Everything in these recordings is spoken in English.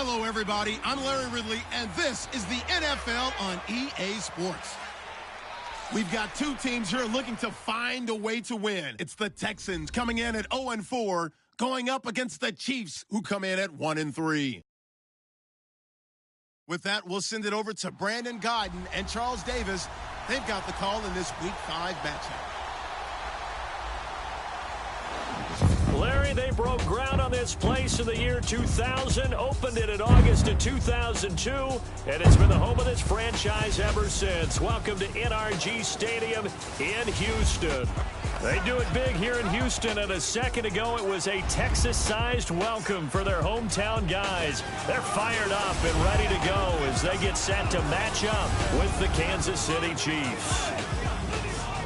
Hello, everybody. I'm Larry Ridley, and this is the NFL on EA Sports. We've got two teams here looking to find a way to win. It's the Texans coming in at 0-4, going up against the Chiefs, who come in at 1-3. With that, we'll send it over to Brandon Godden and Charles Davis. They've got the call in this Week 5 matchup. Larry, they broke ground on this place in the year 2000, opened it in August of 2002, and it's been the home of this franchise ever since. Welcome to NRG Stadium in Houston. They do it big here in Houston, and a second ago it was a Texas-sized welcome for their hometown guys. They're fired up and ready to go as they get set to match up with the Kansas City Chiefs.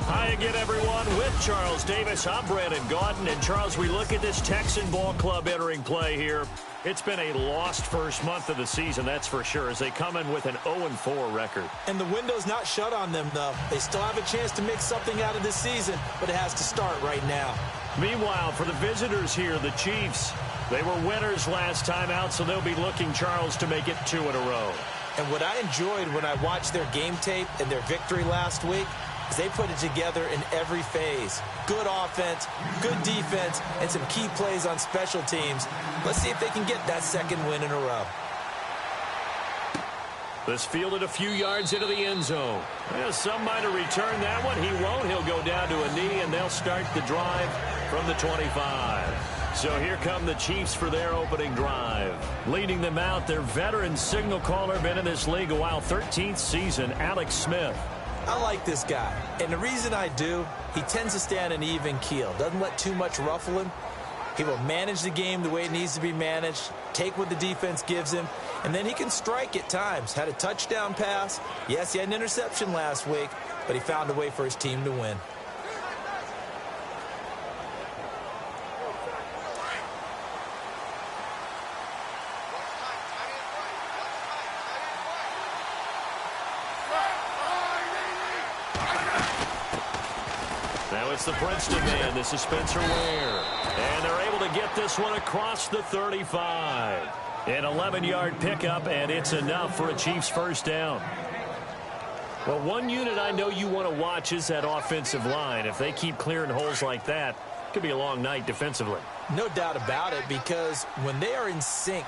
Hi again, everyone. With Charles Davis, I'm Brandon Gaudin. And, Charles, we look at this Texan ball club entering play here. It's been a lost first month of the season, that's for sure, as they come in with an 0-4 record. And the window's not shut on them, though. They still have a chance to make something out of this season, but it has to start right now. Meanwhile, for the visitors here, the Chiefs, they were winners last time out, so they'll be looking, Charles, to make it 2 in a row. And what I enjoyed when I watched their game tape and their victory last week is they put it together in every phase. Good offense, good defense, and some key plays on special teams. Let's see if they can get that second win in a row. This fielded a few yards into the end zone. Well, some might have returned that one. He won't. He'll go down to a knee, and they'll start the drive from the 25. So here come the Chiefs for their opening drive. Leading them out, their veteran signal caller, been in this league a while, 13th season, Alex Smith. I like this guy, and the reason I do, he tends to stay on an even keel, doesn't let too much ruffle him. He will manage the game the way it needs to be managed, take what the defense gives him, and then he can strike at times. Had a touchdown pass. Yes, he had an interception last week, but he found a way for his team to win. It's the Princeton man. This is Spencer Ware. And they're able to get this one across the 35. An 11-yard pickup, and it's enough for a Chiefs first down. Well, one unit I know you want to watch is that offensive line. If they keep clearing holes like that, it could be a long night defensively. No doubt about it, because when they are in sync,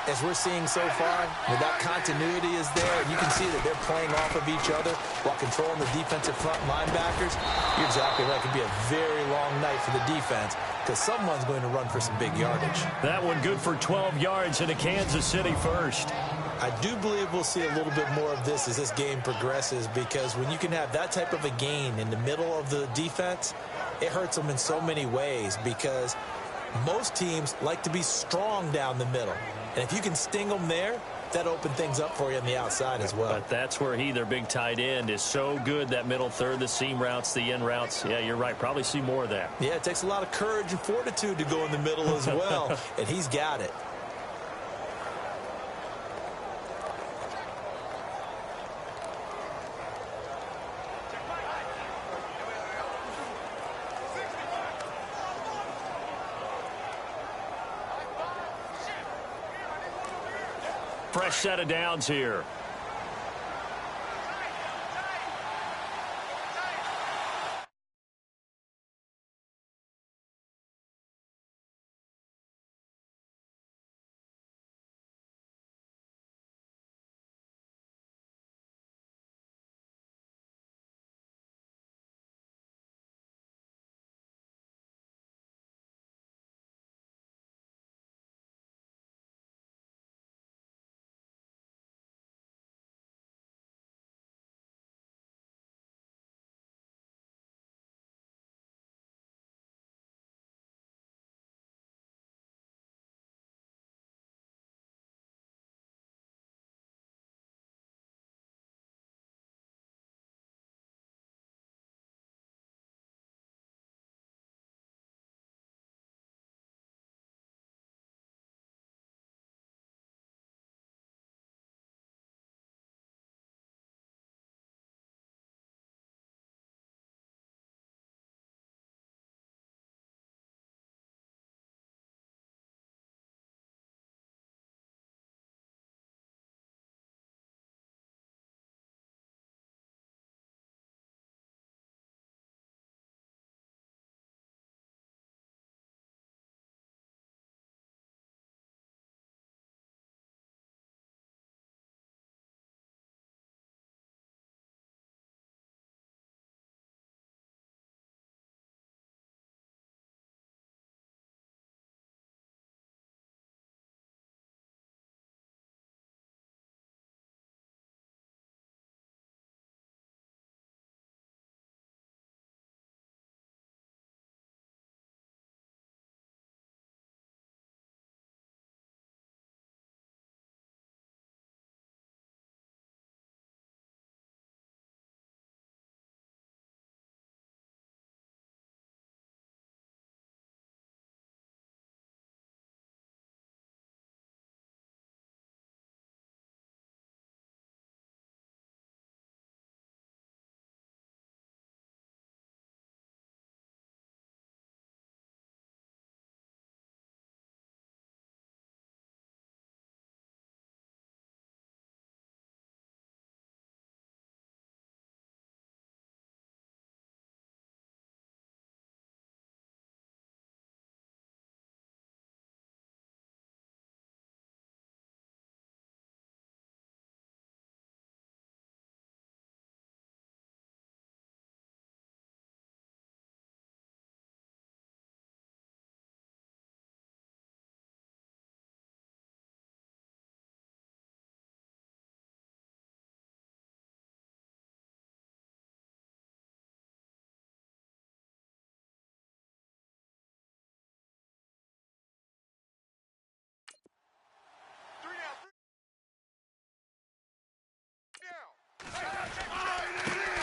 as we're seeing so far, where that continuity is there, and you can see that they're playing off of each other while controlling the defensive front linebackers, you're exactly right. It could be a very long night for the defense because someone's going to run for some big yardage. That one good for 12 yards into Kansas City first. I do believe we'll see a little bit more of this as this game progresses, because when you can have that type of a gain in the middle of the defense, it hurts them in so many ways, because most teams like to be strong down the middle. And if you can sting them there, that opens things up for you on the outside as well. But that's where their big tight end, is so good, that middle third, the seam routes, the in routes. Yeah, you're right. Probably see more of that. Yeah, it takes a lot of courage and fortitude to go in the middle as well, and he's got it. Fresh set of downs here.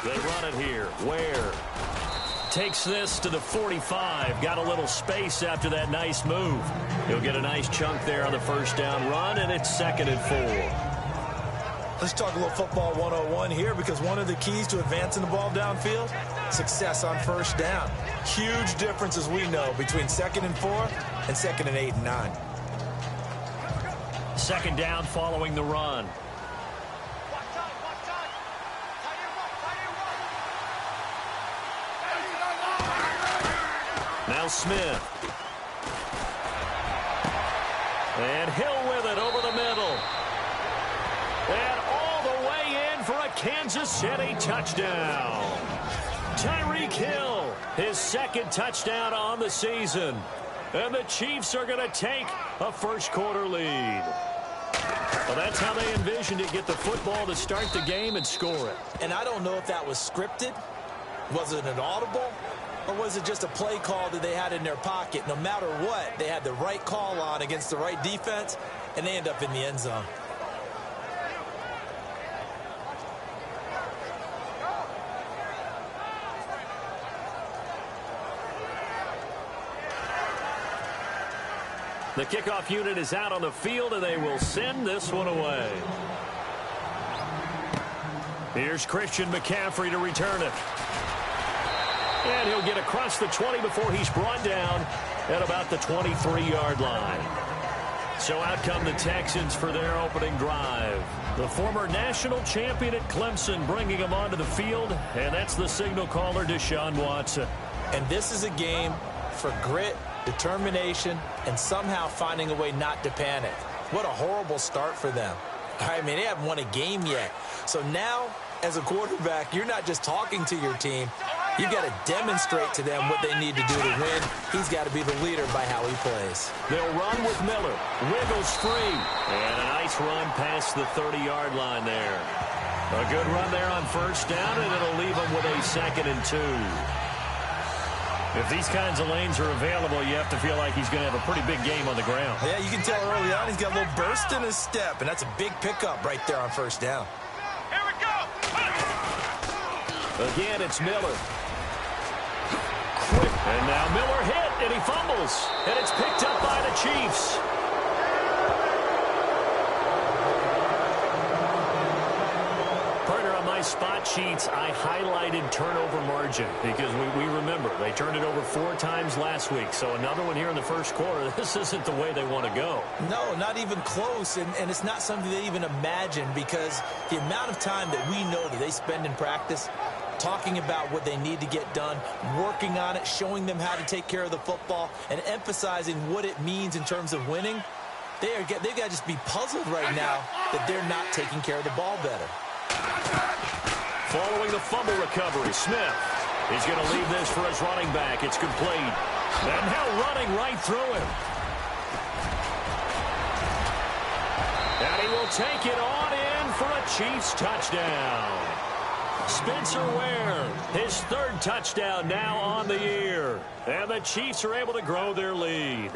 They run it here. Ware takes this to the 45. Got a little space after that nice move. He'll get a nice chunk there on the first down run, and it's 2nd and 4. Let's talk a little football 101 here, because one of the keys to advancing the ball downfield, success on first down. Huge difference, as we know, between 2nd and 4 and 2nd and 8 and 9. 2nd down following the run. Now Smith. And Hill with it over the middle. And all the way in for a Kansas City touchdown. Tyreek Hill, his 2nd touchdown on the season. And the Chiefs are going to take a first-quarter lead. Well, that's how they envisioned it, get the football to start the game and score it. And I don't know if that was scripted. Was it an audible? Or was it just a play call that they had in their pocket? No matter what, they had the right call on against the right defense, and they end up in the end zone. The kickoff unit is out on the field, and they will send this one away. Here's Christian McCaffrey to return it. And he'll get across the 20 before he's brought down at about the 23-yard line. So out come the Texans for their opening drive. The former national champion at Clemson bringing him onto the field, and that's the signal caller, Deshaun Watson. And this is a game for grit, determination, and somehow finding a way not to panic. What a horrible start for them. I mean, they haven't won a game yet. So now, as a quarterback, you're not just talking to your team. You've got to demonstrate to them what they need to do to win. He's got to be the leader by how he plays. They'll run with Miller. Wiggles free. And a nice run past the 30-yard line there. A good run there on first down, and it'll leave them with a 2nd and 2. If these kinds of lanes are available, you have to feel like he's going to have a pretty big game on the ground. Yeah, you can tell early on he's got a little burst in his step, and that's a big pickup right there on first down. Here we go. Again, it's Miller. And now Miller hit, and he fumbles. And it's picked up by the Chiefs. Partner, on my spot sheets, I highlighted turnover margin because we remember they turned it over 4 times last week. So another one here in the first quarter. This isn't the way they want to go. No, not even close. And it's not something they even imagine, because the amount of time that we know that they spend in practice talking about what they need to get done, working on it, showing them how to take care of the football, and emphasizing what it means in terms of winning. They've got to just be puzzled right now that they're not taking care of the ball better. Following the fumble recovery, Smith is going to leave this for his running back. It's complete. And now running right through him. And he will take it on in for a Chiefs touchdown. Spencer Ware, his 3rd touchdown now on the year. And the Chiefs are able to grow their lead.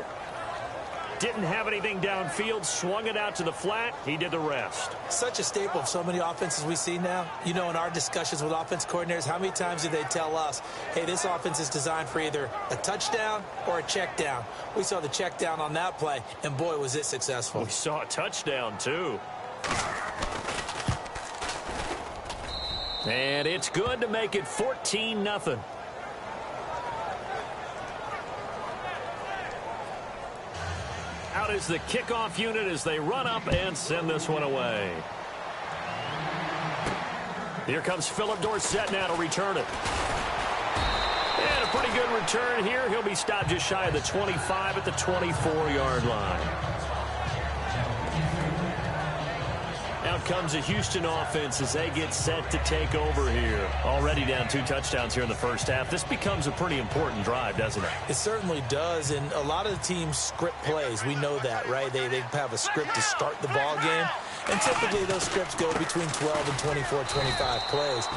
Didn't have anything downfield, swung it out to the flat. He did the rest. Such a staple of so many offenses we see now. You know, in our discussions with offense coordinators, how many times do they tell us, hey, this offense is designed for either a touchdown or a check down. We saw the check down on that play, and boy, was it successful. We saw a touchdown, too. And it's good to make it 14-0. Out is the kickoff unit as they run up and send this one away. Here comes Philip Dorsett now to return it. And a pretty good return here. He'll be stopped just shy of the 25 at the 24-yard line. Out comes the Houston offense as they get set to take over here. Already down 2 touchdowns here in the first half. This becomes a pretty important drive, doesn't it? It certainly does, and a lot of the teams script plays. We know that, right? They have a script to start the ball game, and typically those scripts go between 12 and 24, 25 plays.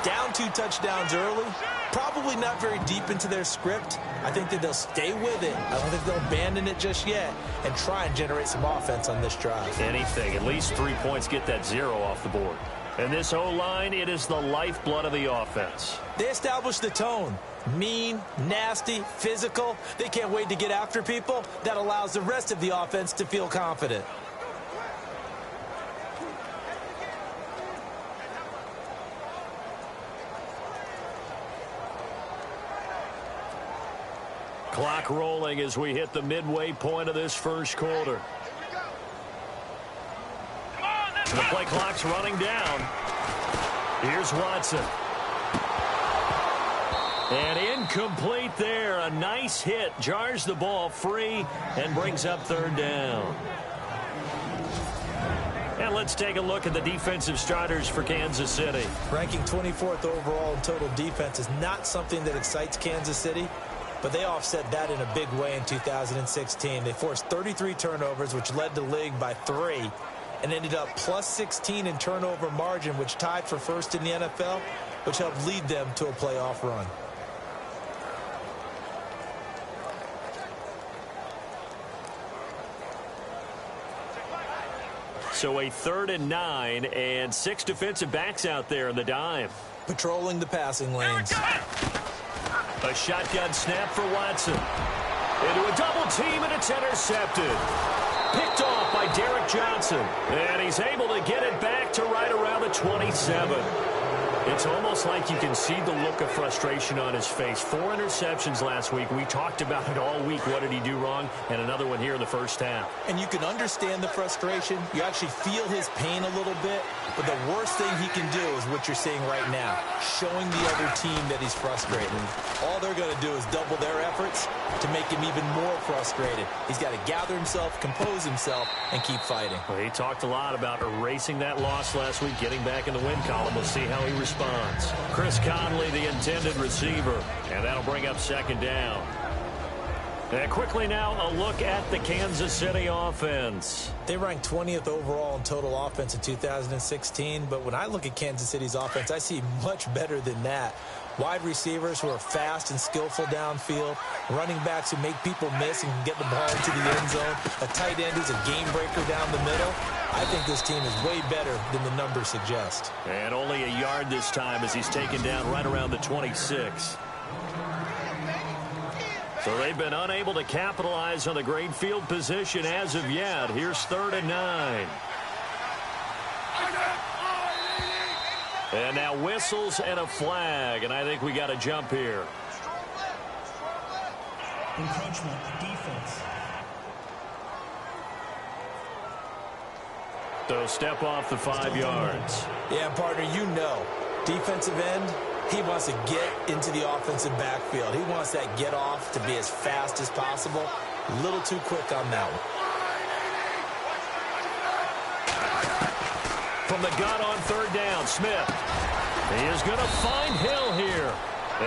Down 2 touchdowns early, probably not very deep into their script. I think that they'll stay with it. I don't think they'll abandon it just yet and try and generate some offense on this drive. Anything. At least 3 points, get that 0 off the board. And this O-line, it is the lifeblood of the offense. They establish the tone. Mean, nasty, physical. They can't wait to get after people. That allows the rest of the offense to feel confident. Clock rolling as we hit the midway point of this first quarter. The play clock's running down. Here's Watson. And incomplete there. A nice hit. Jars the ball free and brings up third down. And let's take a look at the defensive starters for Kansas City. Ranking 24th overall in total defense is not something that excites Kansas City, but they offset that in a big way in 2016. They forced 33 turnovers, which led the league by 3, and ended up plus 16 in turnover margin, which tied for first in the NFL, which helped lead them to a playoff run. So a 3rd and 9, and 6 defensive backs out there in the dime. Patrolling the passing lanes. A shotgun snap for Watson. Into a double team, and it's intercepted. Picked off by Derek Johnson. And he's able to get it back to right around the 27. It's almost like you can see the look of frustration on his face. 4 interceptions last week. We talked about it all week. What did he do wrong? And another one here in the first half. And you can understand the frustration. You actually feel his pain a little bit. But the worst thing he can do is what you're seeing right now, showing the other team that he's frustrated. All they're going to do is double their efforts to make him even more frustrated. He's got to gather himself, compose himself, and keep fighting. Well, he talked a lot about erasing that loss last week, getting back in the win column. We'll see how he responds. Chris Conley, the intended receiver, and that'll bring up second down. And quickly now, a look at the Kansas City offense. They ranked 20th overall in total offense in 2016, but when I look at Kansas City's offense, I see much better than that. Wide receivers who are fast and skillful downfield, running backs who make people miss and can get the ball into the end zone, a tight end who's a game breaker down the middle. I think this team is way better than the numbers suggest. And only a yard this time as he's taken down right around the 26. So they've been unable to capitalize on the great field position as of yet. Here's 3rd and 9. And now whistles and a flag, and I think we got to jump here. Encroachment, defense. So step off the 5 yards. Yeah, partner, you know, defensive end, he wants to get into the offensive backfield. He wants that get off to be as fast as possible. A little too quick on that one. From the gun on 3rd down, Smith. He is going to find Hill here.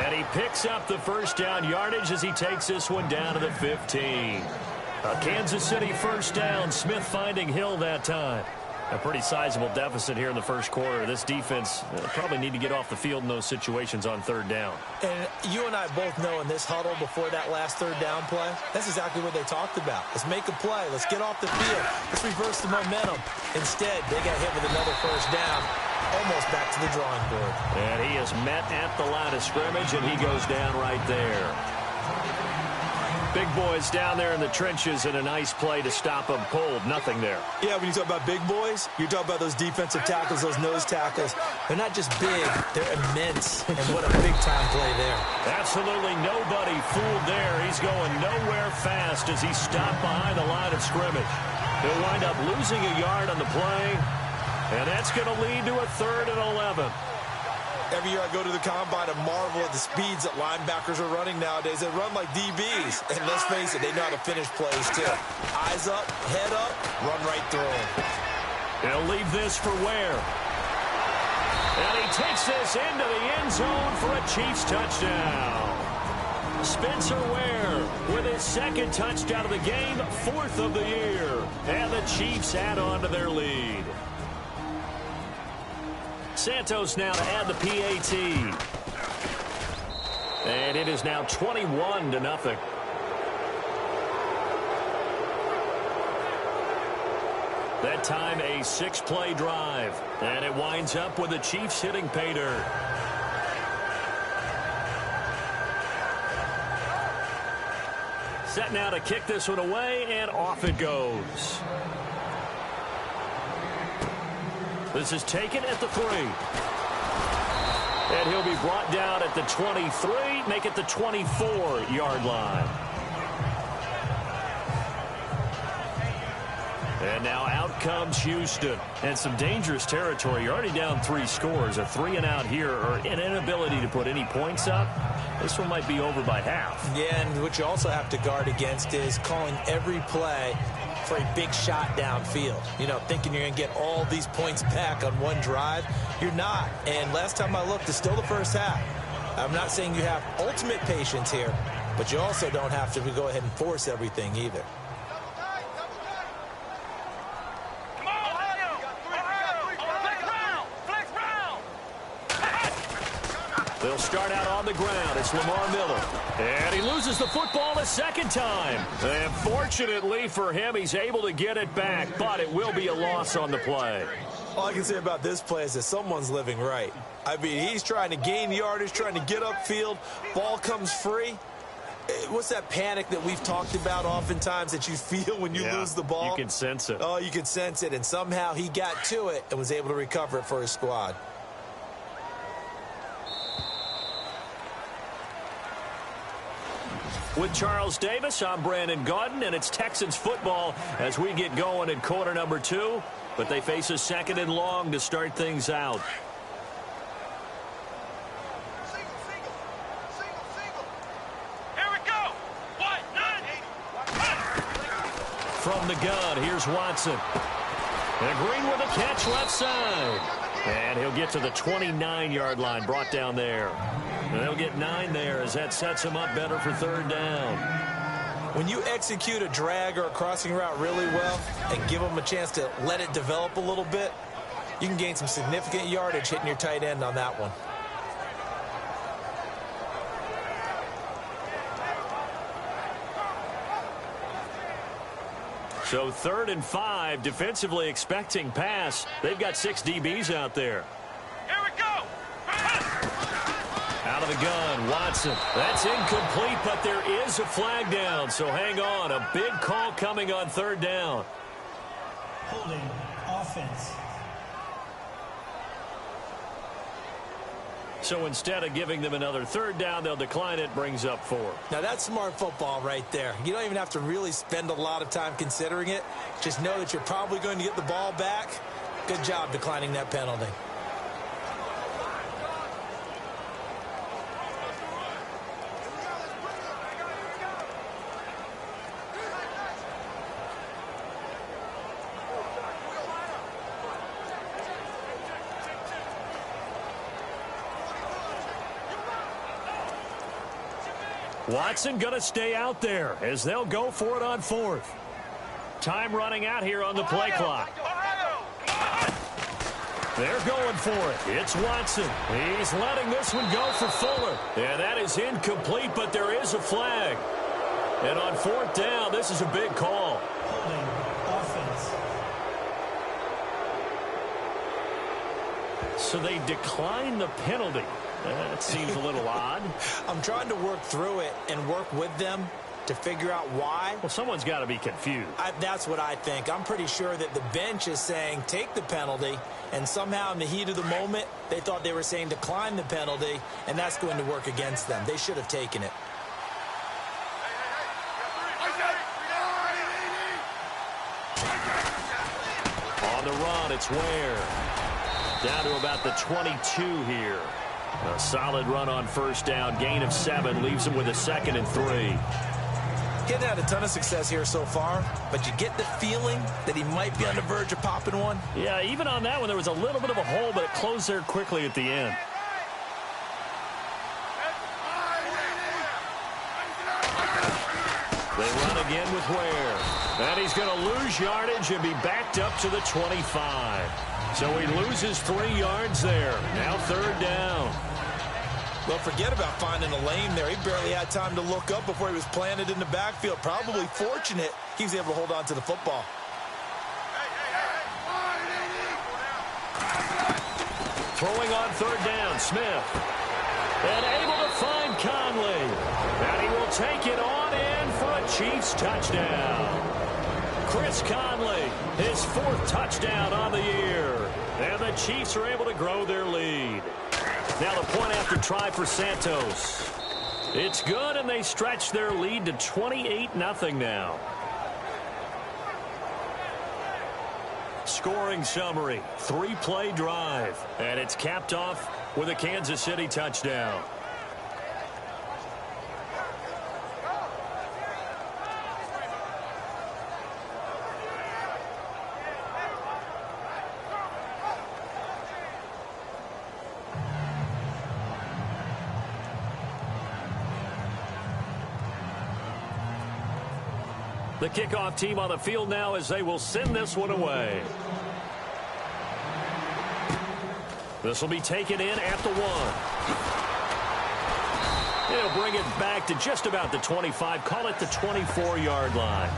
And he picks up the first down yardage as he takes this one down to the 15. A Kansas City first down. Smith finding Hill that time. A pretty sizable deficit here in the first quarter. This defense probably need to get off the field in those situations on 3rd down. And you and I both know in this huddle before that last 3rd down play, that's exactly what they talked about. Let's make a play. Let's get off the field. Let's reverse the momentum. Instead, they got hit with another first down, almost back to the drawing board. And he is met at the line of scrimmage, and he goes down right there. Big boys down there in the trenches, and a nice play to stop them cold. Nothing there. Yeah, when you talk about big boys, you're talking about those defensive tackles, those nose tackles. They're not just big, they're immense. And what a big-time play there. Absolutely nobody fooled there. He's going nowhere fast as he's stopped behind the line of scrimmage. He'll wind up losing a yard on the play, and that's going to lead to a 3rd and 11. Every year I go to the combine and marvel at the speeds that linebackers are running nowadays. They run like DBs. And let's face it, they know how to finish plays too. Eyes up, head up, run right through them. He'll leave this for Ware. And he takes this into the end zone for a Chiefs touchdown. Spencer Ware with his 2nd touchdown of the game, 4th of the year. And the Chiefs add on to their lead. Santos now to add the PAT. And it is now 21-0. That time a 6-play drive. And it winds up with the Chiefs hitting pay dirt. Set now to kick this one away, and off it goes. This is taken at the 3. And he'll be brought down at the 23, make it the 24-yard line. And now out comes Houston. And some dangerous territory. You're already down 3 scores. A 3 and out here, or an inability to put any points up. This one might be over by half. Yeah, and what you also have to guard against is calling every play for a big shot downfield. You know, thinking you're going to get all these points back on one drive. You're not. And last time I looked, it's still the first half. I'm not saying you have ultimate patience here, but you also don't have to go ahead and force everything either. They'll start out on the ground. It's Lamar Miller. And he loses the football a second time. And fortunately for him, he's able to get it back, but it will be a loss on the play. All I can say about this play is that someone's living right. I mean, he's trying to gain yardage, trying to get upfield. Ball comes free. What's that panic that we've talked about oftentimes that you feel when you lose the ball? You can sense it. Oh, you can sense it. And somehow he got to it and was able to recover it for his squad. With Charles Davis, I'm Brandon Gaudin, and it's Texans football as we get going in quarter number 2. But they face a 2nd and long to start things out. Here we go. What? 9. From the gun, here's Watson. And Green with a catch left side. And he'll get to the 29-yard line, brought down there. And they'll get 9 there as that sets him up better for 3rd down. When you execute a drag or a crossing route really well and give them a chance to let it develop a little bit, you can gain some significant yardage hitting your tight end on that one. So 3rd and 5, defensively expecting pass. They've got 6 DBs out there. Here we go. Out of the gun, Watson. That's incomplete, but there is a flag down. So hang on, a big call coming on 3rd down. Holding offense. So instead of giving them another 3rd down, they'll decline it, brings up 4. Now that's smart football right there. You don't even have to really spend a lot of time considering it. Just know that you're probably going to get the ball back. Good job declining that penalty. Watson going to stay out there as they'll go for it on 4th. Time running out here on the play clock. They're going for it. It's Watson. He's letting this one go for Fuller. And that is incomplete, but there is a flag. And on 4th down, this is a big call. Holding offense. So they decline the penalty. That seems a little odd. I'm trying to work through it and work with them to figure out why. Well, someone's got to be confused. That's what I think. I'm pretty sure that the bench is saying take the penalty, and somehow in the heat of the moment, they thought they were saying decline the penalty, and that's going to work against them. They should have taken it. On the run, it's Ware. Down to about the 22 here. A solid run on 1st down. Gain of 7 leaves him with a 2nd and 3. Getting had a ton of success here so far, but you get the feeling that he might be on the verge of popping one. Yeah, even on that one, there was a little bit of a hole, but it closed there quickly at the end. They run again with Ware. And he's going to lose yardage and be backed up to the 25. So he loses 3 yards there. Now 3rd down. Well, forget about finding a lane there. He barely had time to look up before he was planted in the backfield. Probably fortunate he was able to hold on to the football. Throwing on third down, Smith. And able to find Conley. And he will take it on in for a Chiefs touchdown. Chris Conley, his 4th touchdown on the year. And the Chiefs are able to grow their lead. Now the point after try for Santos. It's good, and they stretch their lead to 28-0 now. Scoring summary, 3-play drive. And it's capped off with a Kansas City touchdown. The kickoff team on the field now as they will send this one away. This will be taken in at the 1. It'll bring it back to just about the 25. Call it the 24-yard line.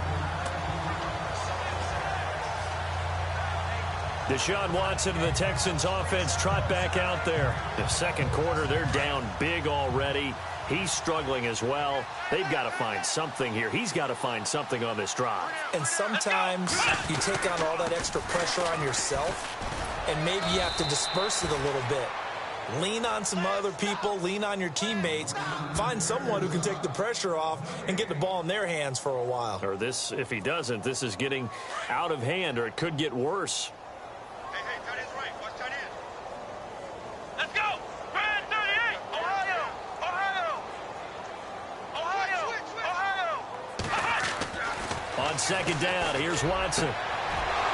Deshaun Watson and the Texans offense trot back out there. The second quarter, they're down big already. He's struggling as well. They've got to find something here. He's got to find something on this drive. And sometimes you take on all that extra pressure on yourself, and maybe you have to disperse it a little bit. Lean on some other people. Lean on your teammates. Find someone who can take the pressure off and get the ball in their hands for a while. Or this, if he doesn't, this is getting out of hand, or it could get worse. Hey, tight end's right. Watch tight end. Let's go. Brand 38. Ohio. On second down, here's Watson.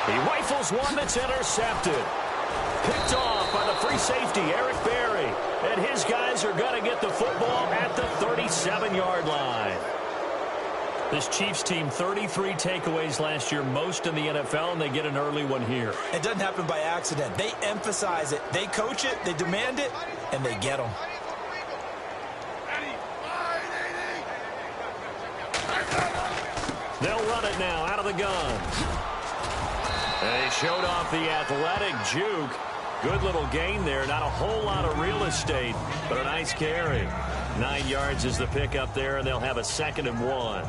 He rifles one that's intercepted. Picked off by the free safety, Eric Berry. And his guys are going to get the football at the 37-yard line. This Chiefs team, 33 takeaways last year, most in the NFL, and they get an early one here. It doesn't happen by accident. They emphasize it. They coach it, they demand it, and they get them. They'll run it now out of the gun. And he showed off the athletic juke. Good little gain there. Not a whole lot of real estate, but a nice carry. 9 yards is the pickup there, and they'll have a 2nd and 1.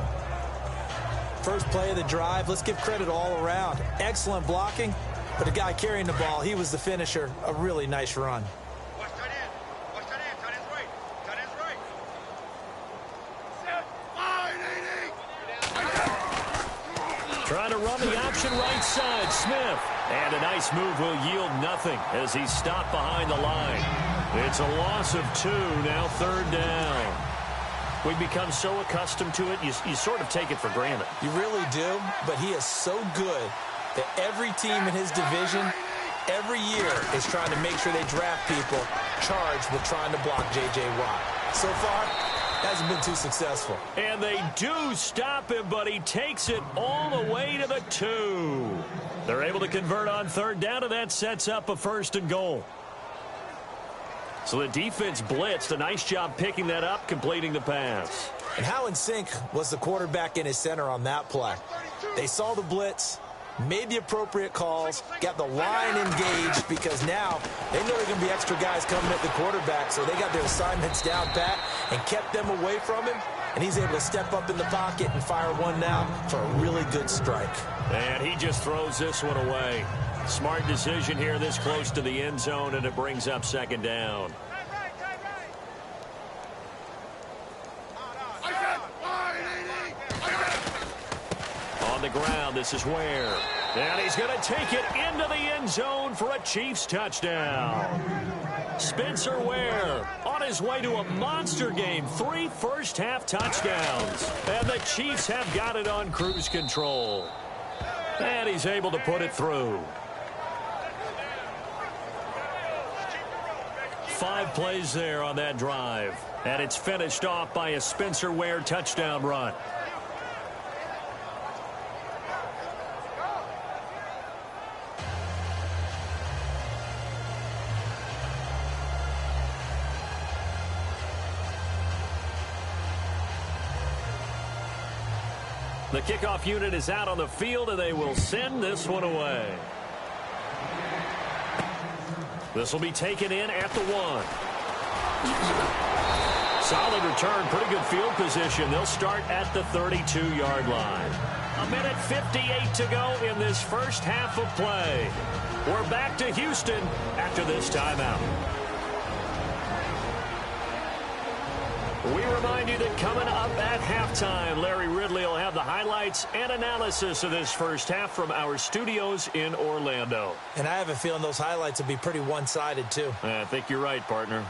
First play of the drive, let's give credit all around. Excellent blocking, but the guy carrying the ball, he was the finisher. A really nice run. Watch tight end. Watch tight end. Tight end's right. Tight end's right. Trying to run the option right side, Smith. And a nice move will yield nothing as he's stopped behind the line. It's a loss of 2, now 3rd down. We've become so accustomed to it, you sort of take it for granted. You really do, but he is so good that every team in his division, every year, is trying to make sure they draft people charged with trying to block J.J. Watt. So far, hasn't been too successful. And they do stop him, but he takes it all the way to the 2. They're able to convert on 3rd down, and that sets up a 1st and goal. So the defense blitzed. A nice job picking that up, completing the pass. And how in sync was the quarterback in his center on that play? They saw the blitz, made the appropriate calls, got the line engaged, because now they know there are going to be extra guys coming at the quarterback, so they got their assignments down pat and kept them away from him, and he's able to step up in the pocket and fire one now for a really good strike. And he just throws this one away. Smart decision here this close to the end zone, and it brings up 2nd down. On the ground, this is Ware. And he's going to take it into the end zone for a Chiefs touchdown. Spencer Ware on his way to a monster game. 3 first-half touchdowns. And the Chiefs have got it on cruise control. And he's able to put it through. 5 plays there on that drive. And it's finished off by a Spencer Ware touchdown run. The kickoff unit is out on the field, and they will send this one away. This will be taken in at the 1. Solid return, pretty good field position. They'll start at the 32-yard line. 1:58 to go in this first half of play. We're back to Houston after this timeout. We remind you that coming up at halftime, Larry Ridley will have the highlights and analysis of this first half from our studios in Orlando. And I have a feeling those highlights will be pretty one-sided, too. I think you're right, partner.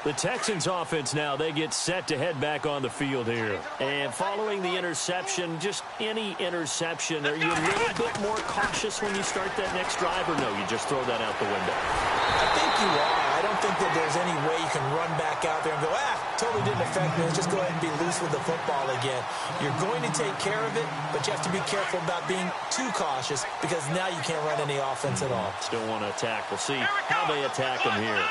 The Texans offense now, they get set to head back on the field here. And following the interception, just any interception, are you a little bit more cautious when you start that next drive, or no, you just throw that out the window? I think you are. I don't think that there's any way you can run back out there and go, totally didn't affect me. Let's just go ahead and be loose with the football again. You're going to take care of it, but you have to be careful about being too cautious because now you can't run any offense at all. Still want to attack. We'll see how they attack them here.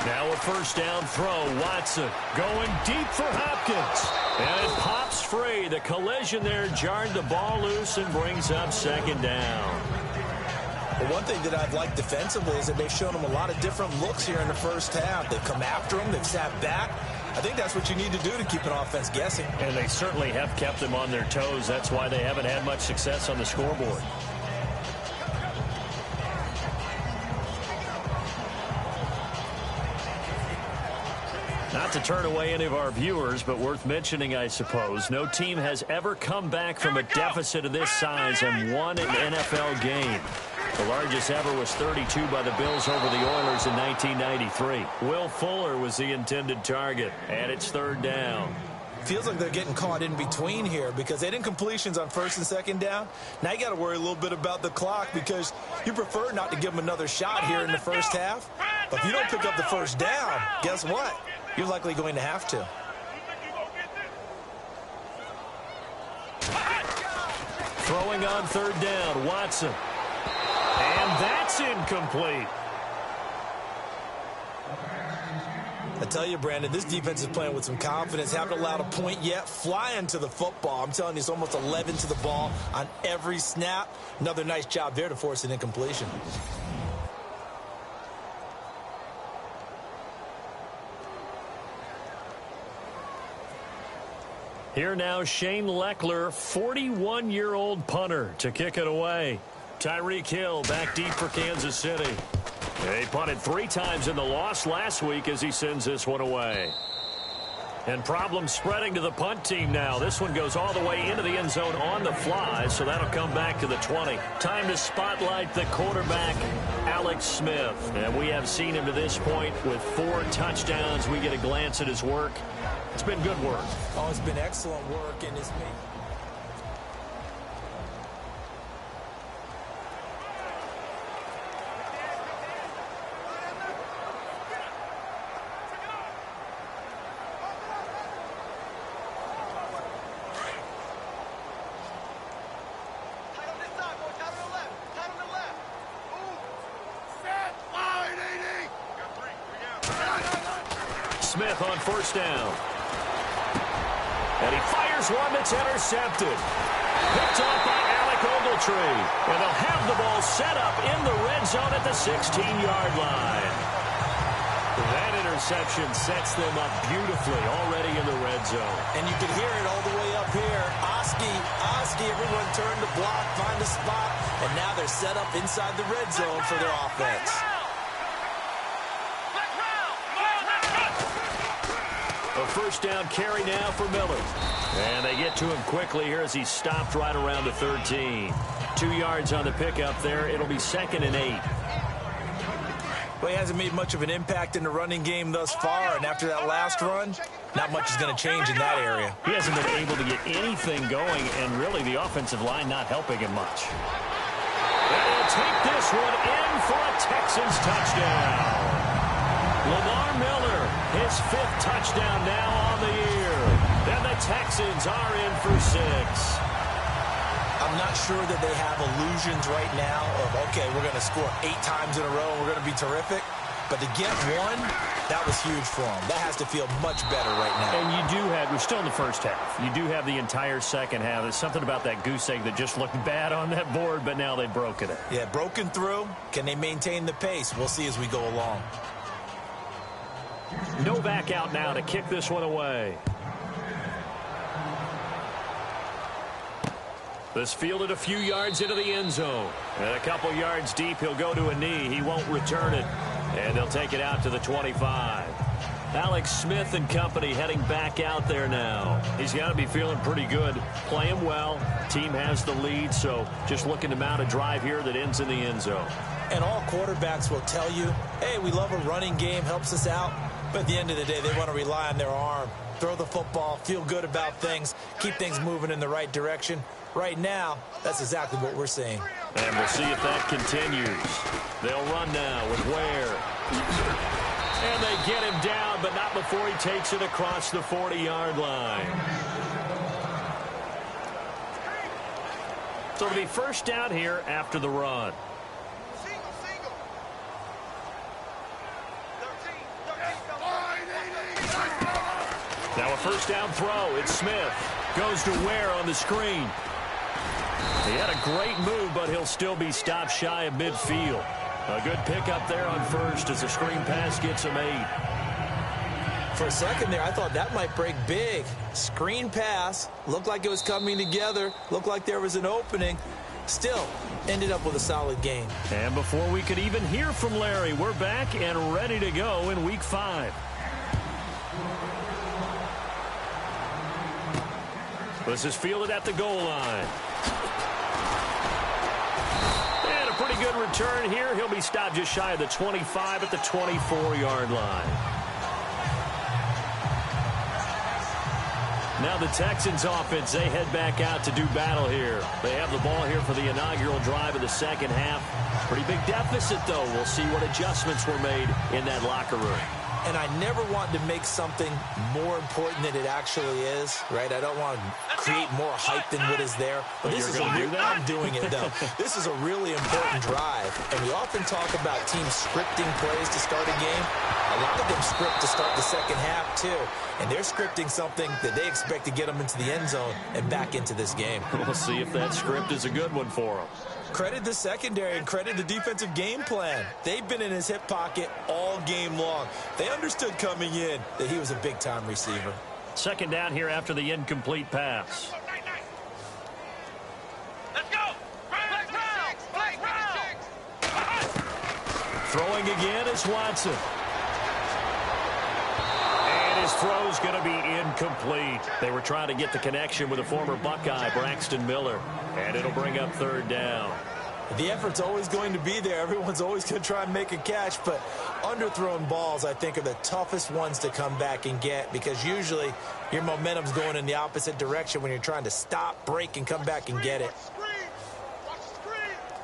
Now a first down throw. Watson going deep for Hopkins. And it pops free. The collision there jarred the ball loose and brings up second down. Well, one thing that I've liked defensively is that they've shown them a lot of different looks here in the first half. They've come after them. They've sat back. I think that's what you need to do to keep an offense guessing. And they certainly have kept them on their toes. That's why they haven't had much success on the scoreboard. Not to turn away any of our viewers, but worth mentioning, I suppose, no team has ever come back from a deficit of this size and won an NFL game. The largest ever was 32 by the Bills over the Oilers in 1993. Will Fuller was the intended target, and it's third down. Feels like they're getting caught in between here because they didn't completions on first and second down. Now you got to worry a little bit about the clock because you prefer not to give them another shot here in the first half. But if you don't pick up the first down, guess what? You're likely going to have to. Throwing on third down, Watson. And that's incomplete. I tell you, Brandon, this defense is playing with some confidence. Haven't allowed a point yet. Flying to the football. I'm telling you, it's almost 11 to the ball on every snap. Another nice job there to force an incompletion. Here now, Shane Leckler, 41-year-old punter to kick it away. Tyreek Hill back deep for Kansas City. They punted 3 times in the loss last week as he sends this one away. And problems spreading to the punt team now. This one goes all the way into the end zone on the fly, so that'll come back to the 20. Time to spotlight the quarterback, Alex Smith. And we have seen him to this point with 4 touchdowns. We get a glance at his work. It's been good work. Oh, it's been excellent work, and it's been... Smith on first down. And he fires one that's intercepted. Picked off by Alec Ogletree. And they'll have the ball set up in the red zone at the 16-yard line. That interception sets them up beautifully already in the red zone. And you can hear it all the way up here. Oski, everyone turn to block, find a spot. And now they're set up inside the red zone for their offense. A first down carry now for Miller. And they get to him quickly here as he stopped right around the 13. 2 yards on the pickup there. It'll be 2nd and 8. Well, he hasn't made much of an impact in the running game thus far. And after that last run, not much is going to change in that area. He hasn't been able to get anything going, and really the offensive line not helping him much. And he'll take this one in for a Texans touchdown. Lamar Miller, his 5th touchdown now on the year. And the Texans are in for 6. I'm not sure that they have illusions right now of, okay, we're going to score 8 times in a row and we're going to be terrific. But to get one, that was huge for them. That has to feel much better right now. And you do have, we're still in the first half. You do have the entire second half. There's something about that goose egg that just looked bad on that board, but now they've broken it. Yeah, broken through. Can they maintain the pace? We'll see as we go along. Novak out now to kick this one away. This fielded a few yards into the end zone. And a couple yards deep, he'll go to a knee. He won't return it. And they'll take it out to the 25. Alex Smith and company heading back out there now. He's got to be feeling pretty good. Playing well. Team has the lead, so just looking to mount a drive here that ends in the end zone. And all quarterbacks will tell you, hey, we love a running game, helps us out. But at the end of the day, they want to rely on their arm. Throw the football, feel good about things, keep things moving in the right direction. Right now, that's exactly what we're seeing. And we'll see if that continues. They'll run now with Ware. And they get him down, but not before he takes it across the 40-yard line. So it'll be first down here after the run. Now a first down throw. It's Smith. Goes to Ware on the screen. He had a great move, but he'll still be stopped shy of midfield. A good pickup there on first as the screen pass gets him 8. For a second there, I thought that might break big. Screen pass. Looked like it was coming together. Looked like there was an opening. Still, ended up with a solid game. And before we could even hear from Larry, we're back and ready to go in Week 5. This is fielded at the goal line. And a pretty good return here. He'll be stopped just shy of the 25 at the 24-yard line. Now the Texans offense, they head back out to do battle here. They have the ball here for the inaugural drive of the second half. Pretty big deficit, though. We'll see what adjustments were made in that locker room. And I never want to make something more important than it actually is, right? I don't want to create more hype than what is there. But this is I'm doing it, though. This is a really important drive. And we often talk about teams scripting plays to start a game. A lot of them script to start the second half, too. And they're scripting something that they expect to get them into the end zone and back into this game. We'll see if that script is a good one for them. Credit the secondary and credit the defensive game plan. They've been in his hip pocket all game long. They understood coming in that he was a big-time receiver. Second down here after the incomplete pass. Let's go! Throwing again is Watson. And his throw's going to be incomplete. They were trying to get the connection with a former Buckeye, Braxton Miller. And it'll bring up third down. The effort's always going to be there. Everyone's always going to try and make a catch. But underthrown balls, I think, are the toughest ones to come back and get because usually your momentum's going in the opposite direction when you're trying to stop, break, and come back and get it.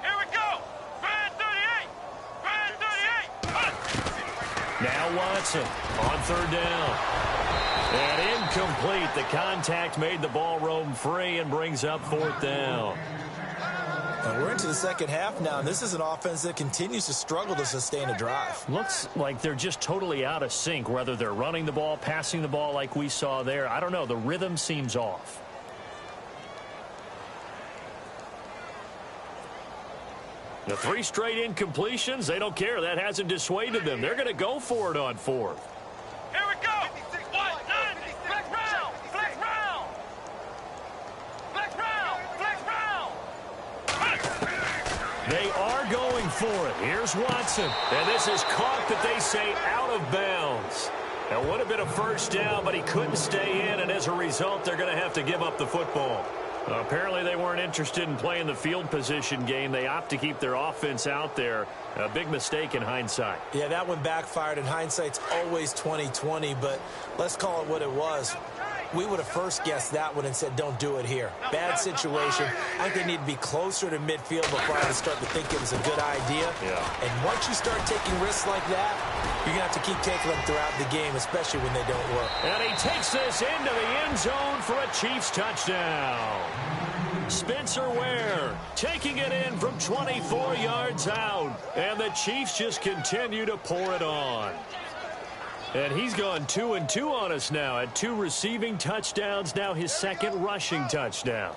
Here we go! Brand 38! Brand 38! Now Watson on third down. And incomplete. The contact made the ball roam free and brings up fourth down. And we're into the second half now, and this is an offense that continues to struggle to sustain a drive. Looks like they're just totally out of sync, whether they're running the ball, passing the ball like we saw there. I don't know. The rhythm seems off. The 3 straight incompletions, they don't care. That hasn't dissuaded them. They're going to go for it on fourth. Here we go! 1-9! Flex round! Flex round! Flex round! Flex round! They are going for it. Here's Watson. And this is caught, that they say, out of bounds. It would have been a first down, but he couldn't stay in, and as a result, they're going to have to give up the football. Apparently, they weren't interested in playing the field position game. They opt to keep their offense out there. A big mistake in hindsight. Yeah, that one backfired. In hindsight's always 20/20, but let's call it what it was. We would have first guessed that one and said, don't do it here. Bad situation. I think they need to be closer to midfield before I start to think it was a good idea. Yeah. And once you start taking risks like that, you're going to have to keep taking them throughout the game, especially when they don't work. And he takes this into the end zone for a Chiefs touchdown. Spencer Ware taking it in from 24 yards out. And the Chiefs just continue to pour it on. And he's gone 2-2 on us now at 2 receiving touchdowns, now his 2nd rushing touchdown.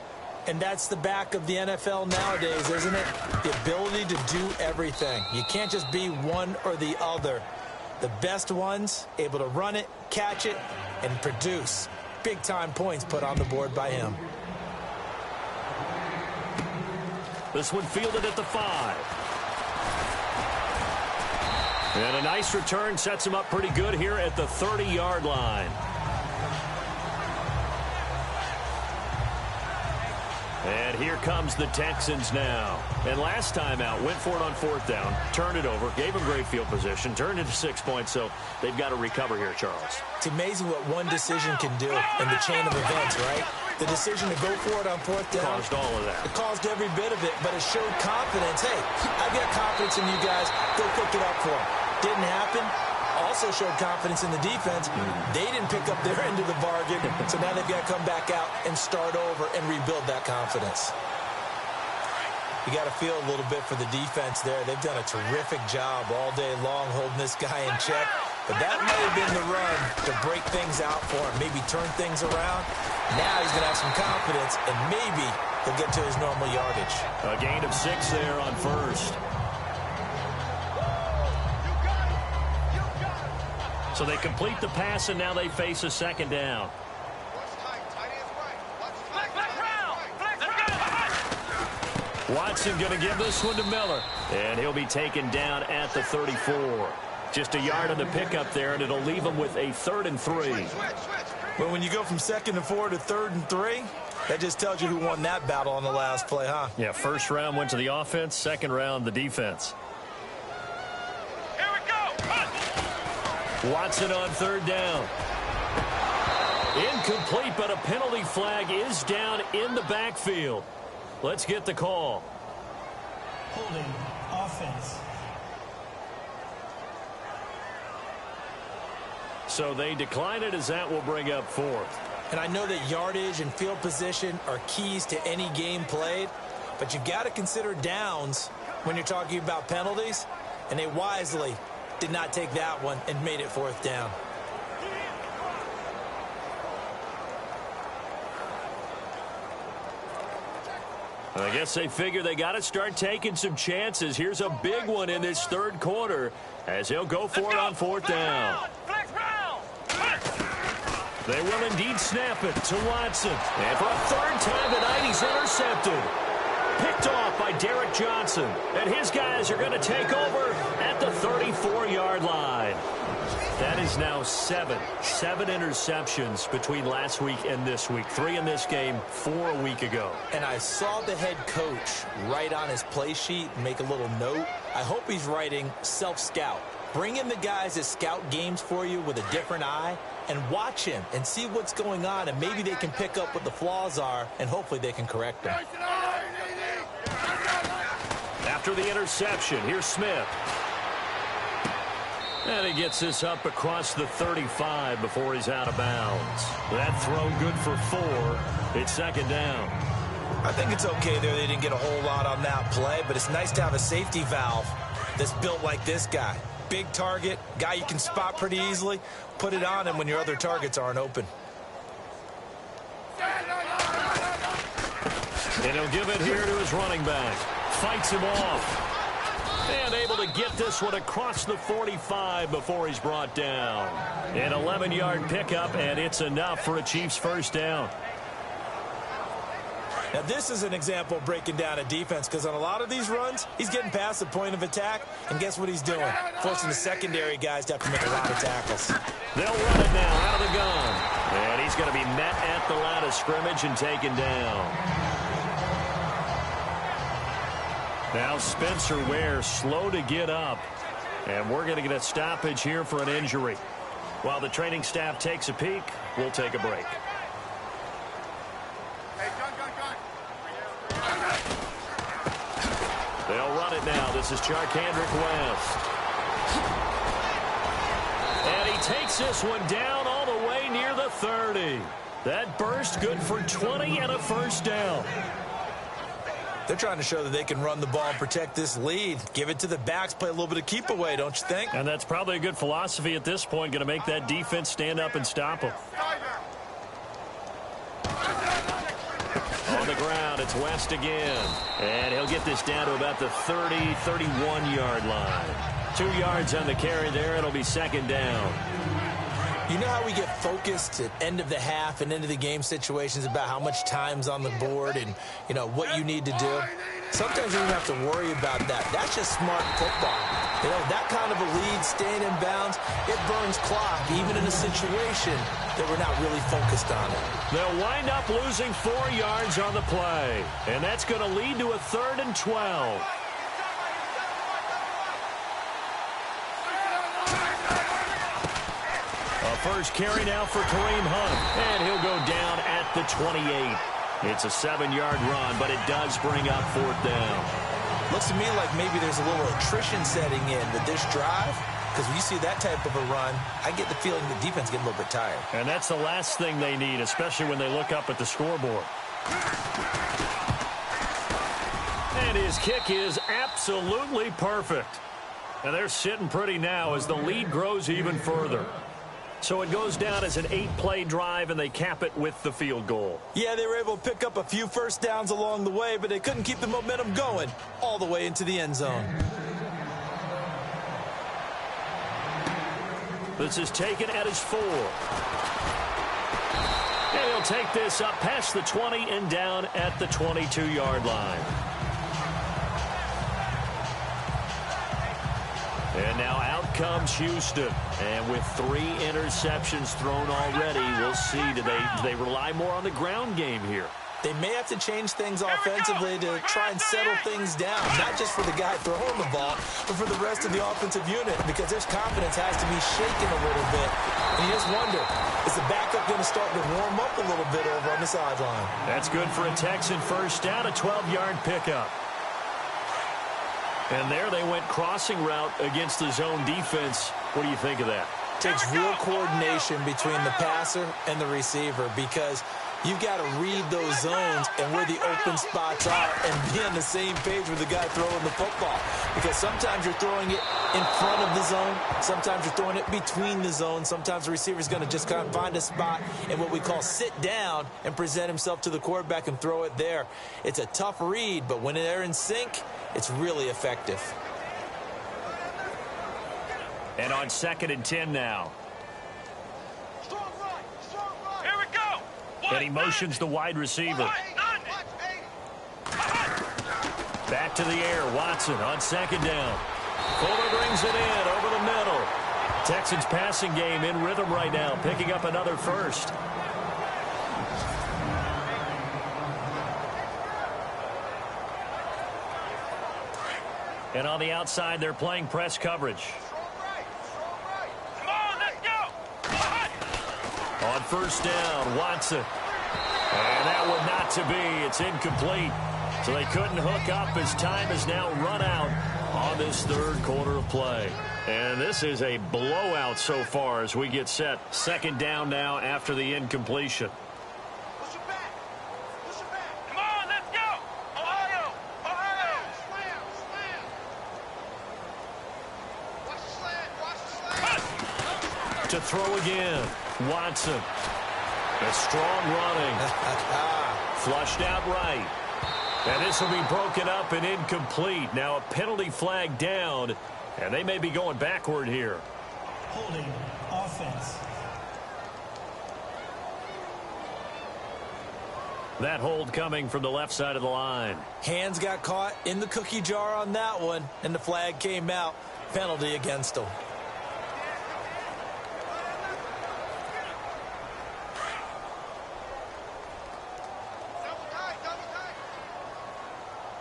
And that's the back of the NFL nowadays, isn't it? The ability to do everything. You can't just be one or the other. The best ones able to run it, catch it, and produce big-time points put on the board by him. This one fielded at the 5. And a nice return sets him up pretty good here at the 30-yard line. And here comes the Texans now. And last time out, went for it on 4th down, turned it over, gave him great field position, turned it to 6 points, so they've got to recover here, Charles. It's amazing what one decision can do in the chain of events, right? The decision to go for it on 4th down. Caused all of that. It caused every bit of it, but it showed confidence. Hey, I've got confidence in you guys. Go pick it up for them. Didn't happen. Also showed confidence in the defense. They didn't pick up their end of the bargain, so now they've got to come back out and start over and rebuild that confidence. You got to feel a little bit for the defense there. They've done a terrific job all day long holding this guy in check. But that might have been the run to break things out for him, maybe turn things around. Now he's going to have some confidence, and maybe he'll get to his normal yardage. A gain of 6 there on 1st. So they complete the pass, and now they face a 2nd down. Watson going to give this one to Miller. And he'll be taken down at the 34. Just a yard on the pickup there, and it'll leave him with a 3rd and 3. Well, when you go from 2nd and 4 to 3rd and 3, that just tells you who won that battle on the last play, huh? Yeah, 1st round went to the offense, 2nd round the defense. Watson on 3rd down. Incomplete, but a penalty flag is down in the backfield. Let's get the call. Holding offense. So they decline it, as that will bring up 4th. And I know that yardage and field position are keys to any game played, but you've got to consider downs when you're talking about penalties, and they wisely did not take that one and made it 4th down. I guess they figure they got to start taking some chances. Here's a big one in this 3rd quarter as he'll go for it on 4th down. They will indeed snap it to Watson. And for a 3rd time tonight, he's intercepted. Picked off by Derek Johnson. And his guys are going to take over at the 34-yard line. That is now 7 interceptions between last week and this week. 3 in this game, 4 a week ago. And I saw the head coach write on his play sheet and make a little note. I hope he's writing self-scout. Bring in the guys that scout games for you with a different eye and watch him and see what's going on, and maybe they can pick up what the flaws are, and hopefully they can correct them. After the interception, here's Smith. And he gets this up across the 35 before he's out of bounds. That throw good for 4. It's 2nd down. I think it's okay there. They didn't get a whole lot on that play, but it's nice to have a safety valve that's built like this guy. Big target, guy you can spot pretty easily. Put it on him when your other targets aren't open. And he'll give it here to his running back. Fights him off. And able to get this one across the 45 before he's brought down. An 11-yard pickup, and it's enough for a Chiefs 1st down. Now, this is an example of breaking down a defense, because on a lot of these runs, he's getting past the point of attack, and guess what he's doing? Forcing the secondary guys to have to make a lot of tackles. They'll run it now out of the gun. And he's going to be met at the line of scrimmage and taken down. Now Spencer Ware slow to get up. And we're going to get a stoppage here for an injury. While the training staff takes a peek, we'll take a break. They'll run it now. This is Charkandrick West. And he takes this one down all the way near the 30. That burst good for 20 and a 1st down. They're trying to show that they can run the ball and protect this lead. Give it to the backs, play a little bit of keep away, don't you think? And that's probably a good philosophy at this point, going to make that defense stand up and stop them. On the ground, it's West again. And he'll get this down to about the 30, 31-yard line. 2 yards on the carry there. It'll be second down. You know how we get focused at end of the half and end of the game situations about how much time's on the board and, you know, what you need to do? Sometimes you don't have to worry about that. That's just smart football. You know, that kind of a lead, staying in bounds, it burns clock, even in a situation that we're not really focused on it. They'll wind up losing 4 yards on the play, and that's going to lead to a 3rd and 12. First carry now for Kareem Hunt, and he'll go down at the 28. It's a 7-yard run, but it does bring up 4th down. Looks to me like maybe there's a little attrition setting in with this drive, because when you see that type of a run, I get the feeling the defense getting a little bit tired. And that's the last thing they need, especially when they look up at the scoreboard. And his kick is absolutely perfect. And they're sitting pretty now as the lead grows even further. So it goes down as an 8-play drive, and they cap it with the field goal. Yeah, they were able to pick up a few first downs along the way, but they couldn't keep the momentum going all the way into the end zone. This is taken at his 4. And he'll take this up past the 20 and down at the 22-yard line. And now out comes Houston. And with 3 interceptions thrown already, we'll see. Do they rely more on the ground game here? They may have to change things offensively to try and settle things down, not just for the guy throwing the ball, but for the rest of the offensive unit, because their confidence has to be shaken a little bit. And you just wonder, is the backup going to start to warm up a little bit over on the sideline? That's good for a Texan first down, a 12-yard pickup. And there they went crossing route against the zone defense. What do you think of that? Takes real coordination between the passer and the receiver, because you've got to read those zones and where the open spots are and be on the same page with the guy throwing the football. Because sometimes you're throwing it in front of the zone. Sometimes you're throwing it between the zones. Sometimes the receiver's going to just kind of find a spot and what we call sit down and present himself to the quarterback and throw it there. It's a tough read, but when they're in sync, it's really effective. And on 2nd and 10 now. Here we go. And he motions the wide receiver. Back to the air. Watson on 2nd down. Fuller brings it in over the middle. Texans passing game in rhythm right now, picking up another first. And on the outside, they're playing press coverage. Come on, let's go. On 1st down, Watson. And that one not to be. It's incomplete. So they couldn't hook up as time has now run out on this 3rd quarter of play. And this is a blowout so far as we get set. 2nd down now after the incompletion. Come on, let's go. Ohio. Ohio. To throw again, Watson. A strong running. Flushed out right. And this will be broken up and incomplete. Now a penalty flag down, and they may be going backward here. Holding offense. That hold coming from the left side of the line. Hands got caught in the cookie jar on that one, and the flag came out. Penalty against them.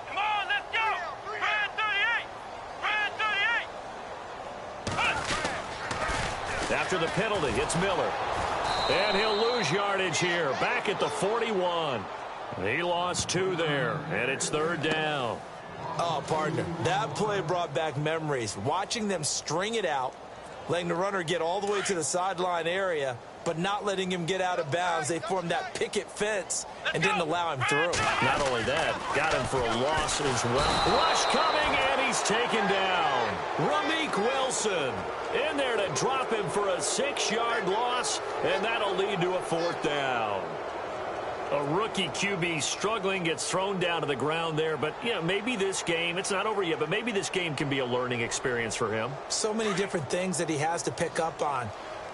Come on, let's go. Brand 38. After the penalty, it's Miller. And he'll lose yardage here. Back at the 41. He lost 2 there, and it's 3rd down. Oh, partner, that play brought back memories. Watching them string it out, letting the runner get all the way to the sideline area, but not letting him get out of bounds. They formed that picket fence and didn't allow him through. Not only that, got him for a loss as well. Rush coming, and he's taken down. Ramik Wilson in there to drop him for a 6-yard loss, and that'll lead to a 4th down. A rookie QB struggling, gets thrown down to the ground there. But, you know, maybe this game, it's not over yet, but maybe this game can be a learning experience for him. So many different things that he has to pick up on.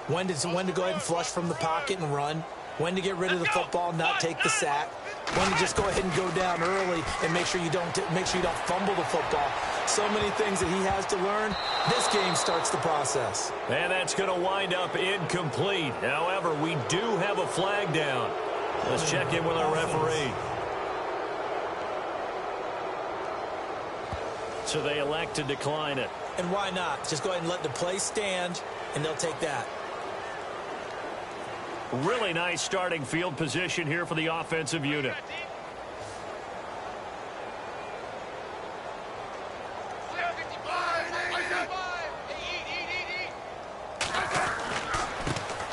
When to go ahead and flush from the pocket and run. When to get rid of the football, not take the sack. When to just go ahead and go down early and make sure you don't fumble the football. So many things that he has to learn. This game starts the process. And that's going to wind up incomplete. However, we do have a flag down. Let's check in with our referee. So they elect to decline it. And why not? Just go ahead and let the play stand, and they'll take that. Really nice starting field position here for the offensive unit.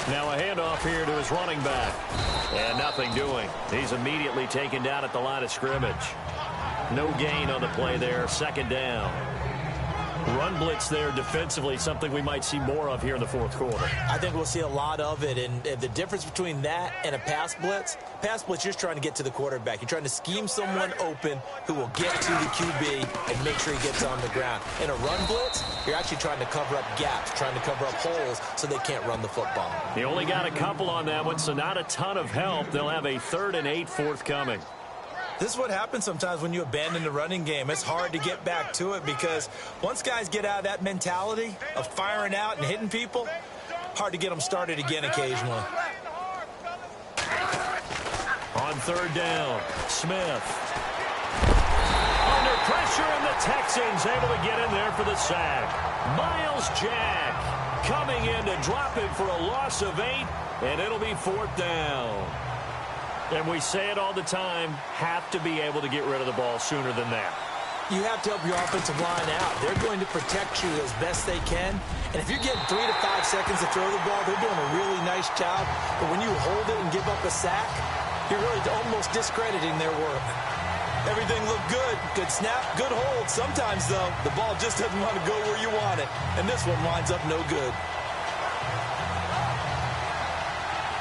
Now a handoff here to his running back. And nothing doing. He's immediately taken down at the line of scrimmage. No gain on the play there. 2nd down. Run blitz there defensively, something we might see more of here in the 4th quarter. I think we'll see a lot of it, and the difference between that and a pass blitz, you're just trying to get to the quarterback. You're trying to scheme someone open who will get to the QB and make sure he gets on the ground. In a run blitz, you're actually trying to cover up gaps, trying to cover up holes so they can't run the football. He only got a couple on that one, so not a ton of help. They'll have a 3rd and 8 forthcoming. This is what happens sometimes when you abandon the running game. It's hard to get back to it because once guys get out of that mentality of firing out and hitting people, hard to get them started again occasionally. On 3rd down, Smith. Under pressure, and the Texans able to get in there for the sack. Miles Jack coming in to drop him for a loss of 8, and it'll be 4th down. And we say it all the time, have to be able to get rid of the ball sooner than that. You have to help your offensive line out. They're going to protect you as best they can. And if you're getting 3 to 5 seconds to throw the ball, they're doing a really nice job. But when you hold it and give up a sack, you're really almost discrediting their work. Everything looked good. Good snap, good hold. Sometimes, though, the ball just doesn't want to go where you want it. And this one winds up no good.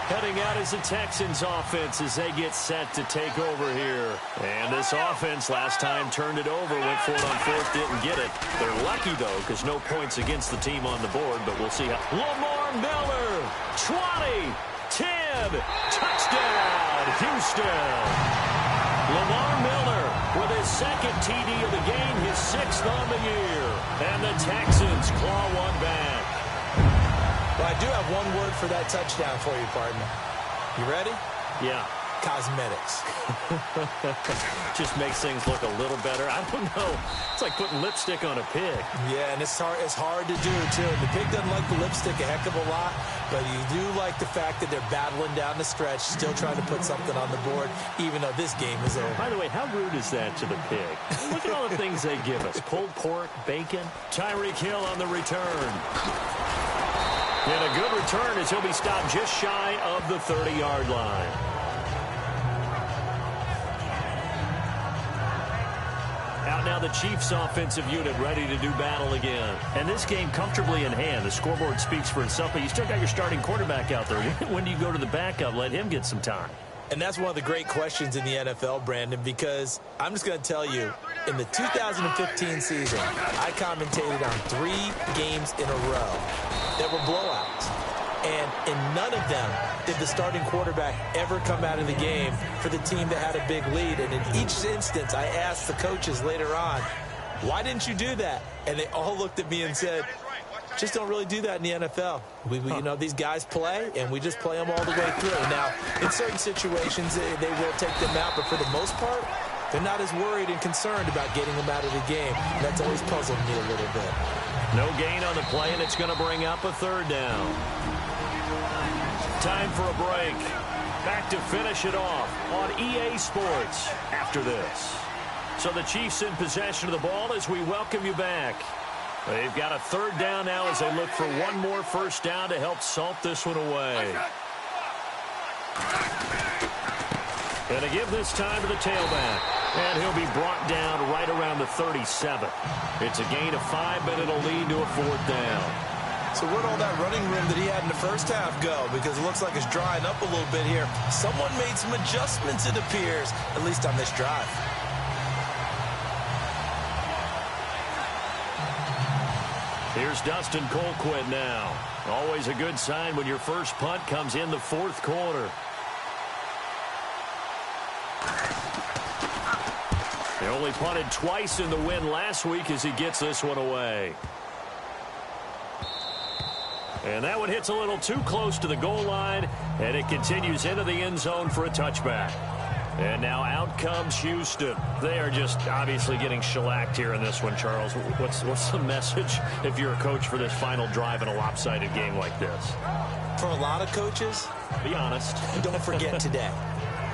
Heading out is the Texans offense as they get set to take over here. And this offense last time turned it over, went for it on 4th, didn't get it. They're lucky, though, because no points against the team on the board, but we'll see how. Lamar Miller, 20, 10, touchdown, Houston. Lamar Miller with his 2nd TD of the game, his 6th on the year. And the Texans claw one back. Well, I do have one word for that touchdown for you, partner. You ready? Yeah. Cosmetics. Just makes things look a little better. I don't know. It's like putting lipstick on a pig. Yeah, and it's hard to do, too. The pig doesn't like the lipstick a heck of a lot, but you do like the fact that they're battling down the stretch, still trying to put something on the board, even though this game is over. By the way, how rude is that to the pig? Look at all the things they give us. Pulled pork, bacon. Tyreek Hill on the return. And a good return as he'll be stopped just shy of the 30-yard line. Out now the Chiefs offensive unit ready to do battle again. And this game comfortably in hand. The scoreboard speaks for itself, but you still got your starting quarterback out there. When do you go to the backup? Let him get some time. And that's one of the great questions in the NFL, Brandon, because I'm just going to tell you, in the 2015 season, I commentated on 3 games in a row that were blowouts. And in none of them did the starting quarterback ever come out of the game for the team that had a big lead. And in each instance, I asked the coaches later on, why didn't you do that? And they all looked at me and said, just don't really do that in the NFL. You know, these guys play, and we just play them all the way through. Now, in certain situations, they will take them out, but for the most part, they're not as worried and concerned about getting them out of the game. And that's always puzzled me a little bit. No gain on the play, and it's going to bring up a 3rd down. Time for a break. Back to finish it off on EA Sports after this. So the Chiefs in possession of the ball as we welcome you back. They've got a third down now as they look for one more first down to help salt this one away. And to give this time to the tailback. And he'll be brought down right around the 37. It's a gain of 5, but it'll lead to a fourth down. So where'd all that running room that he had in the first half go? Because it looks like it's drying up a little bit here. Someone made some adjustments, it appears, at least on this drive. Here's Dustin Colquitt now. Always a good sign when your first punt comes in the fourth quarter. They only punted twice in the win last week as he gets this one away. And that one hits a little too close to the goal line, and it continues into the end zone for a touchback. And now out comes Houston. They are just obviously getting shellacked here in this one, Charles. What's the message if you're a coach for this final drive in a lopsided game like this? For a lot of coaches, be honest. Don't forget today.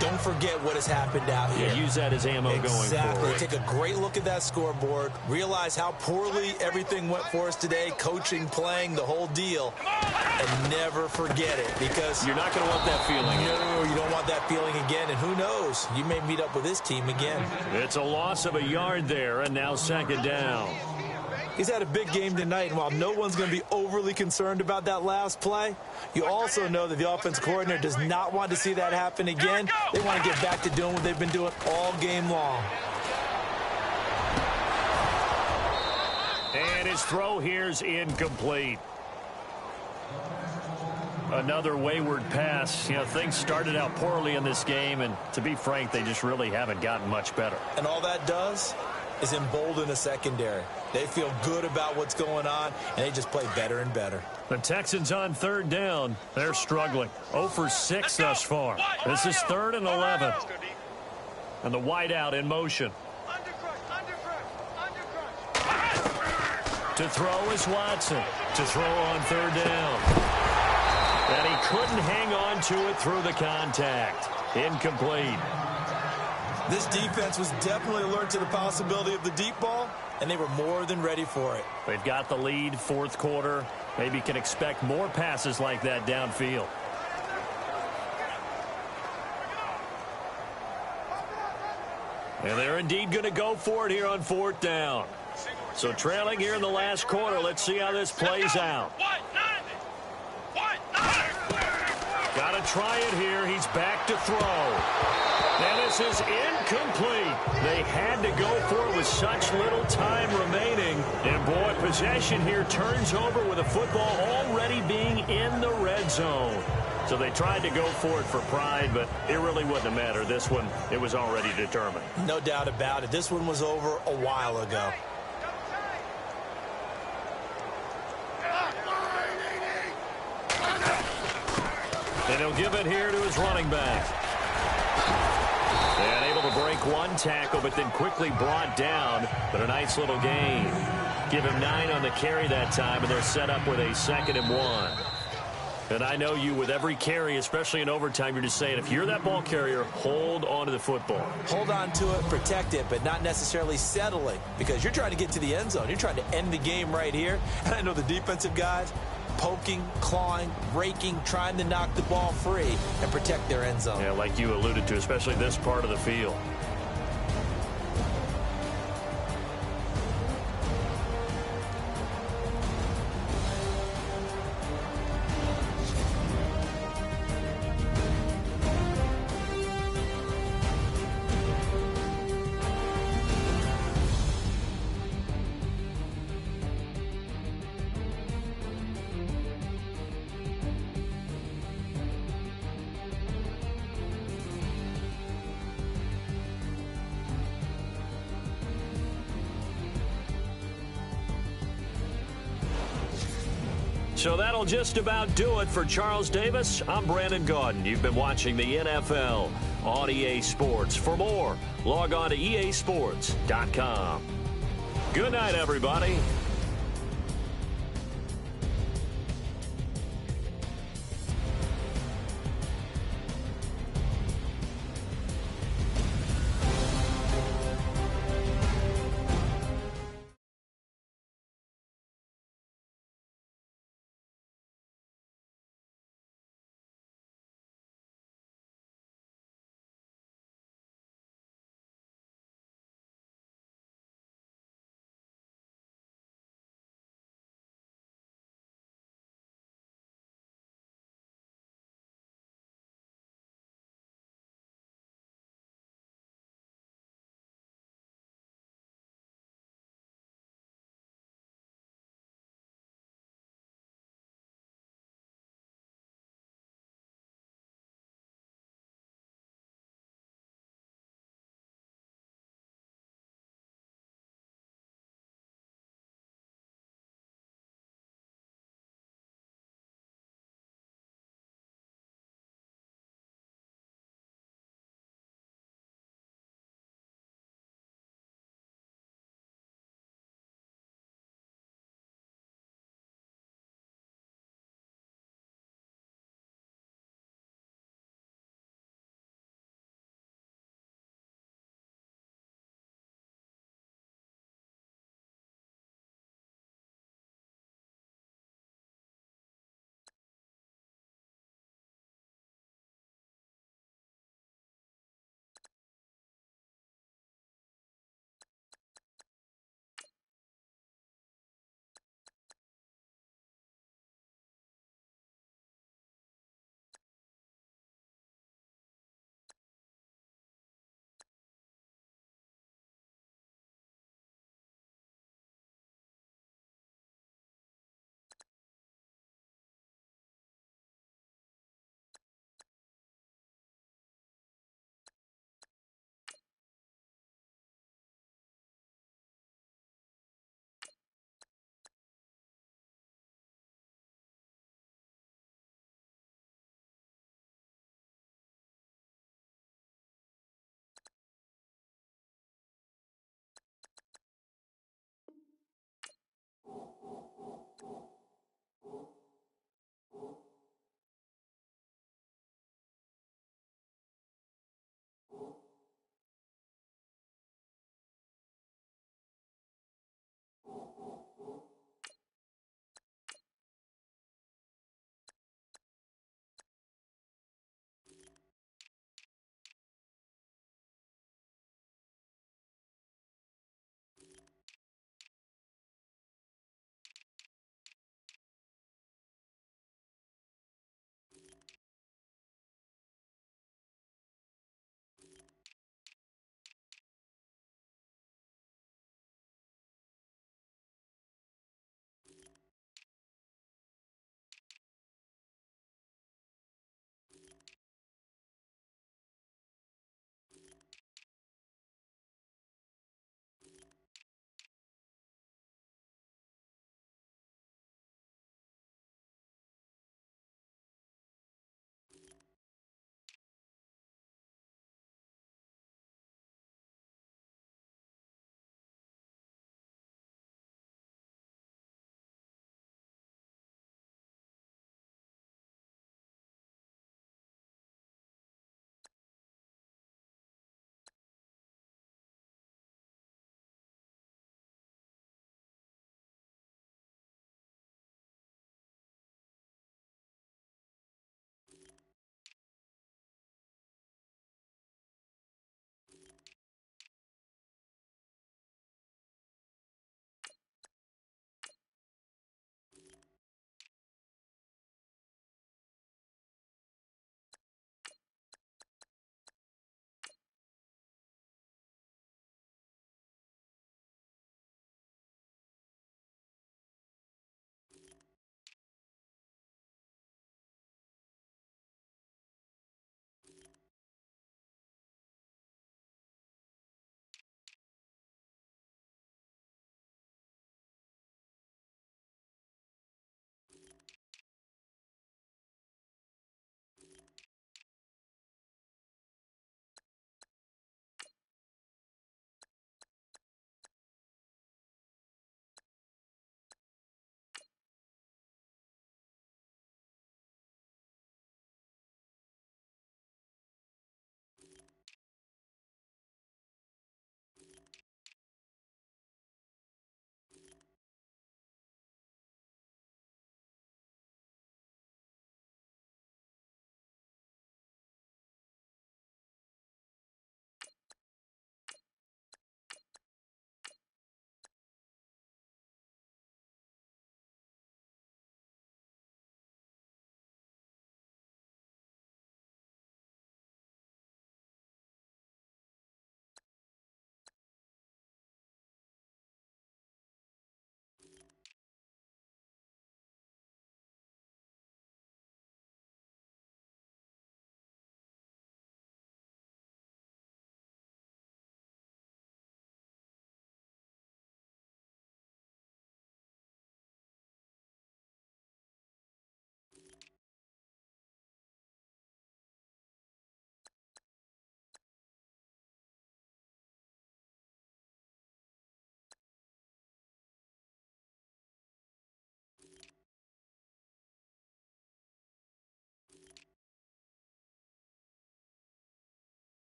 Don't forget what has happened out here. Yeah, use that as ammo going forward. Exactly. Take a great look at that scoreboard. Realize how poorly everything went for us today. Coaching, playing, the whole deal. And never forget it, because you're not going to want that feeling. No, you don't want that feeling again. And who knows? You may meet up with this team again. It's a loss of a yard there, and now second down. He's had a big game tonight, and while no one's going to be overly concerned about that last play, you also know that the offense coordinator does not want to see that happen again. They want to get back to doing what they've been doing all game long. And his throw here's incomplete. Another wayward pass. You know, things started out poorly in this game, and to be frank, they just really haven't gotten much better. And all that does is embolden the secondary. They feel good about what's going on, and they just play better and better. The Texans on third down. They're struggling. 0 for 6 thus far. This is 3rd and 11. And the wideout in motion. To throw is Watson. To throw on third down. And he couldn't hang on to it through the contact. Incomplete. This defense was definitely alert to the possibility of the deep ball, and they were more than ready for it. They've got the lead, fourth quarter. Maybe can expect more passes like that downfield. And they're indeed going to go for it here on fourth down. So trailing here in the last quarter, let's see how this plays out. Got to try it here. He's back to throw. And this is incomplete. They had to go for it with such little time remaining. And, boy, possession here turns over with a football already being in the red zone. So they tried to go for it for pride, but it really wouldn't have mattered. This one, it was already determined. No doubt about it. This one was over a while ago. And he'll give it here to his running back. And able to break one tackle, but then quickly brought down. But a nice little gain. Give him 9 on the carry that time, and they're set up with a 2nd and 1. And I know you, with every carry, especially in overtime, you're just saying, if you're that ball carrier, hold on to the football. Hold on to it, protect it, but not necessarily settling, because you're trying to get to the end zone. You're trying to end the game right here. And I know the defensive guys, poking, clawing, raking, trying to knock the ball free and protect their end zone. Yeah, like you alluded to, especially this part of the field. So that'll just about do it for Charles Davis. I'm Brandon Gaudin. You've been watching the NFL on EA Sports. For more, log on to easports.com. Good night, everybody.